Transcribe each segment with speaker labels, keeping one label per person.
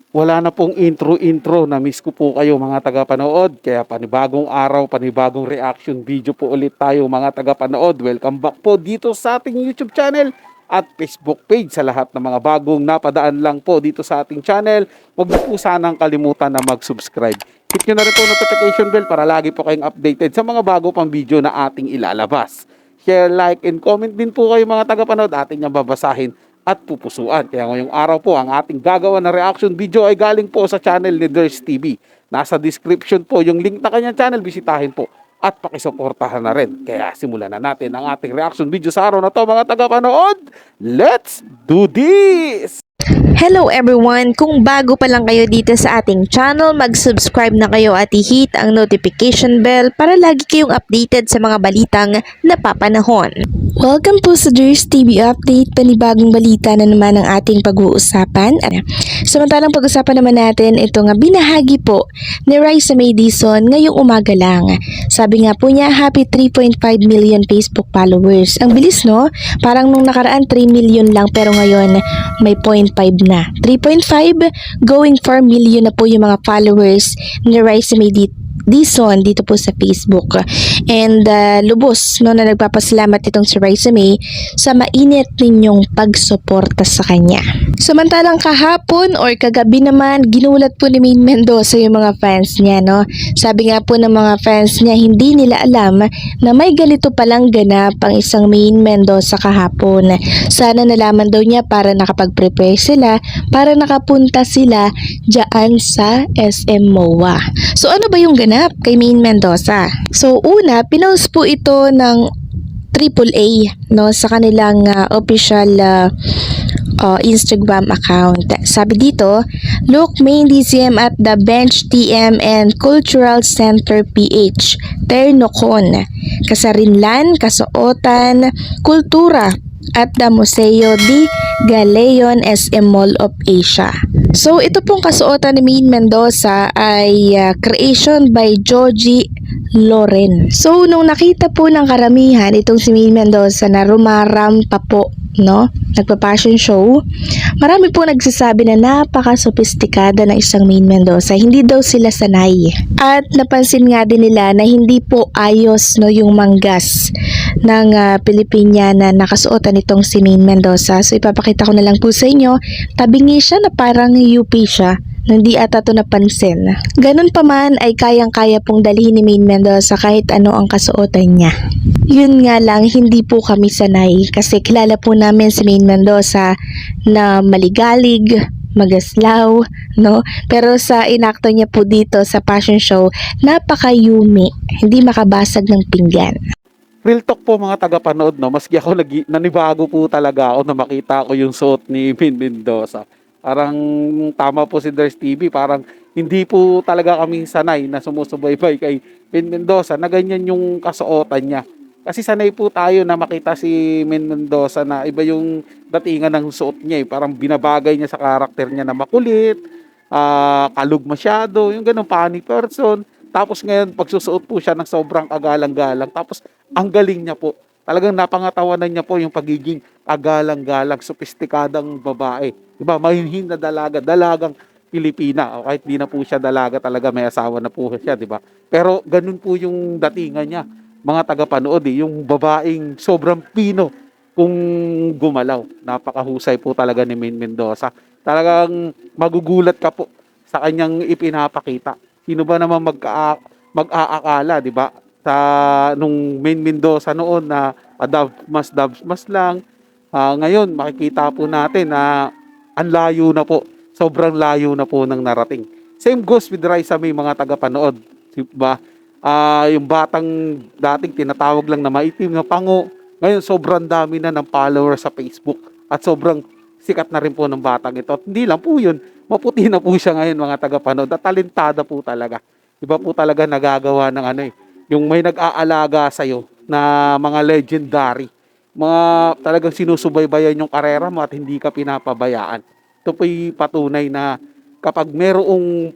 Speaker 1: Wala na pong intro. Na-miss ko po kayo mga tagapanood. Kaya panibagong araw, panibagong reaction video po ulit tayo mga tagapanood. Welcome back po dito sa ating YouTube channel at Facebook page. Sa lahat ng mga bagong napadaan lang po dito sa ating channel, huwag niyo po sanang kalimutan na mag-subscribe. Hit nyo na rin po notification bell para lagi po kayong updated sa mga bago pang video na ating ilalabas. Share, like, and comment din po kayo mga tagapanood. Ating niyang babasahin at pupusuan. Kaya ngayong araw po, ang ating gagawa na reaction video ay galing po sa channel ni Ders TV. Nasa description po yung link na kanyang channel, bisitahin po at pakisuportahan na rin. Kaya simulan na natin ang ating reaction video sa araw na to mga tagapanood. Let's do this!
Speaker 2: Hello everyone! Kung bago pa lang kayo dito sa ating channel, mag-subscribe na kayo at i-hit ang notification bell para lagi kayong updated sa mga balitang napapanahon. Welcome po sa Ders TV Update, panibagong balita na naman ang ating pag-uusapan. Samantalang pag-usapan naman natin ito nga binahagi po ni Raisa May Dizon ngayong umaga lang. Sabi nga po niya, happy 3.5 million Facebook followers. Ang bilis no? Parang nung nakaraan 3 million lang pero ngayon may 0.5 na. 3.5 going 4 million na po yung mga followers ni Raisa May Dizon dito po sa Facebook. And lubos no, na nagpapasalamat itong si Raisa May sa mainit ninyong pagsuporta sa kanya. Samantalang kahapon or kagabi naman, ginulat po ni Maine Mendoza yung mga fans niya. No? Sabi nga po ng mga fans niya, hindi nila alam na may ganito palang ganap ang isang Maine Mendoza kahapon. Sana nalaman daw niya para nakapag-prepare sila, para nakapunta sila dyan sa SM MOA. So ano ba yung ganap kay Maine Mendoza? So una, pinost po ito ng AAA no, sa kanilang official Instagram account. Sabi dito, look, Maine DCM at the Bench TM and Cultural Center PH, Ternocon, Kasarinlan, Kasuotan, Kultura at the Museo de Galeon SM Mall of Asia. So ito pong kasuotan ni Maine Mendoza ay creation by Joji Loren. So nung nakita po ng karamihan itong si Maine Mendoza na rumarampa po, no, nagpa-fashion show, marami po nagsasabi na napaka-sophisticada ng isang Maine Mendoza. Hindi daw sila sanay. At napansin nga din nila na hindi po ayos no yung manggas ng Pilipiniana na nakasuotan nitong si Maine Mendoza. So ipapakita ko na lang po sa inyo, tabingi siya na parang UP siya. Hindi ata to napansin. Ganun pa man ay kayang-kaya pong dalhin ni Maine Mendoza kahit ano ang kasuotan niya. Yun nga lang, hindi po kami sanay kasi kilala po namin si Maine Mendoza na maligalig, magaslaw, no? Pero sa inakto niya po dito sa fashion show, napaka-yumi, hindi makabasag ng pinggan.
Speaker 1: Real talk po mga tagapanood, no? Maski ako nanibago po talaga ako na makita ko yung suot ni Maine Mendoza. Parang tama po si Ders TV, parang hindi po talaga kami sanay na sumusubaybay kay Maine Mendoza na ganyan yung kasuotan niya. Kasi sanay po tayo na makita si Maine Mendoza na iba yung datingan ng suot niya. Parang binabagay niya sa karakter niya na makulit, kalug masyado, yung ganun, funny person. Tapos ngayon, pagsusuot po siya ng sobrang kagalang-galang. Tapos ang galing niya po. Talagang napangatawanan niya po yung pagiging kagalang-galang, sopistikadang babae. Diba? Mahinhin na dalaga, dalagang Pilipina. O kahit di na po siya dalaga talaga, may asawa na po siya, di ba? Pero ganun po yung datingan niya, mga tagapanood, yung babaeng sobrang Pino kung gumalaw. Napakahusay po talaga ni Maine Mendoza. Talagang magugulat ka po sa kanyang ipinapakita. Sino ba naman mag-aakala, di ba? Sa nung Maine Mendoza noon na dabs-mas lang. Ngayon, makikita po natin na ang layo na po. Sobrang layo na po ng narating. Same goes with Raisa May mga tagapanood. Diba? Yung batang dating tinatawag lang na maitim na pango. Ngayon, sobrang dami na ng followers sa Facebook. At sobrang sikat na rin po ng batang ito. At hindi lang po yun. Maputi na po siya ngayon mga tagapanood. At talentada po talaga. Iba po talaga nagagawa ng ano eh. Yung may nag-aalaga sa'yo na mga legendary. Mga talagang sinusubaybayan yung karera mo at hindi ka pinapabayaan. Ito po'y patunay na kapag merong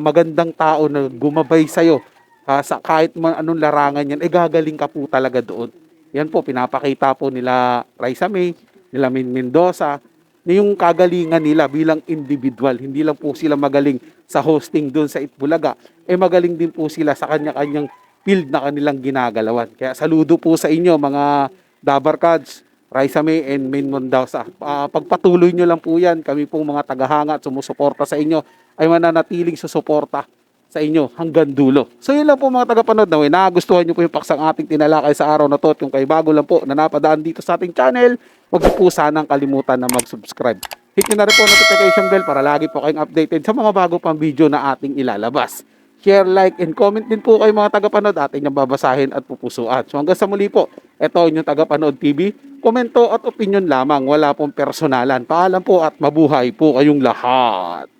Speaker 1: magandang tao na gumabay sa'yo, sa kahit anong larangan yan, gagaling ka po talaga doon. Yan po, pinapakita po nila Raisa May, nila Maine Mendoza, na yung kagalingan nila bilang individual. Hindi lang po sila magaling sa hosting doon sa Itbulaga, magaling din po sila sa kanya-kanyang field na kanilang ginagalawan. Kaya saludo po sa inyo mga Dabarkads, Raisa May and Main Mondausa. Pagpatuloy nyo lang po yan. Kami pong mga tagahanga at sumusuporta sa inyo ay mananatiling susuporta sa inyo hanggang dulo. So yun lang po mga tagapanood, na nagustuhan nyo po yung paksang ating tinalakay sa araw na to. At kung kayo bago lang po na napadaan dito sa ating channel, huwag niyo po sanang kalimutan na mag-subscribe. Hit nyo na rin po ang notification bell para lagi po kayong updated sa mga bago pang video na ating ilalabas. Share, like, and comment din po kayo mga tagapanood, ating nang babasahin at pupusuan. So hanggang sa muli po, ito inyong Tagapanood TV. Komento at opinion lamang, wala pong personalan. Paalam po at mabuhay po kayong lahat.